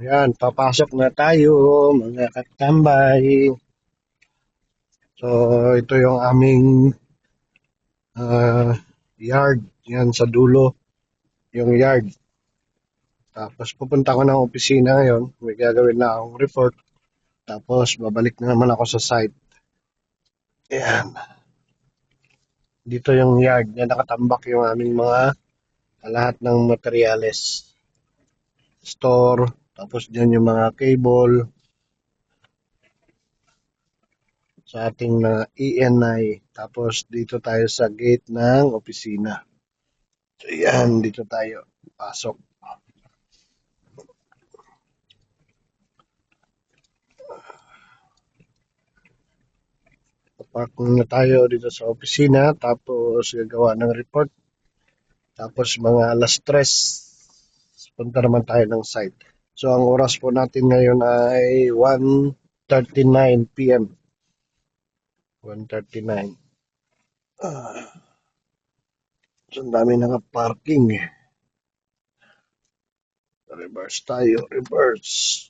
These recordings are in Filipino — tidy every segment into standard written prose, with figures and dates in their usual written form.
Yan, papasok na tayo, mga katambay. So, ito yung aming ah, yard. Yan sa dulo, yung yard. Tapos pupunta ko ng opisina ngayon. May gagawin na akong report. Tapos babalik na naman ako sa site. Yan. Dito yung yard. Yan nakatambak yung aming mga lahat ng materyales. Store. Tapos dyan yung mga cable sa ating mga ENI. Tapos dito tayo sa gate ng opisina. So yan, dito tayo. Pasok. Parking na tayo dito sa opisina. Tapos gagawa ng report. Tapos mga alas 3, punta naman tayo ng site. So ang oras po natin ngayon ay 1:39 p.m. 1:39. So ang dami naka-parking. Reverse tayo, reverse.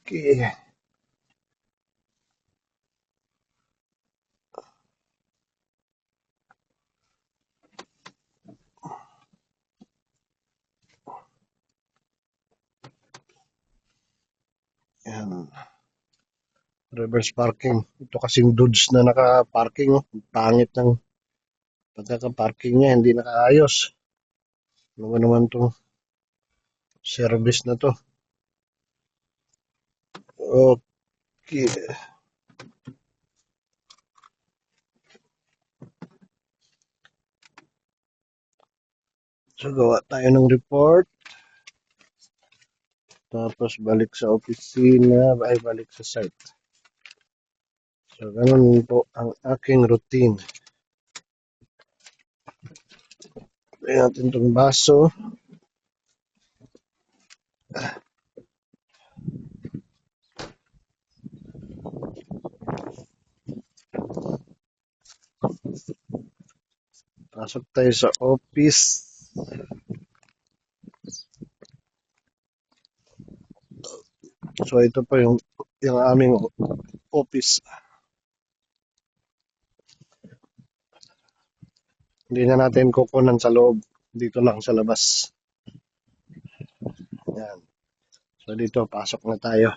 Okay. Yan. Reverse parking. Ito kasing dudes na naka-parking. Oh. Pangit ng pagkaka-parking niya. Hindi nakaayos. Ano naman itong service na to. Okay. So gawa tayo ng report. Tapos balik sa opisina. Ay balik sa site. So ganun po ang aking routine. Lagyan natin itong baso. Pasok tayo sa office. So ito po yung aming office. Hindi na natin kukunan sa loob. Dito lang sa labas. Yan. So dito, pasok na tayo.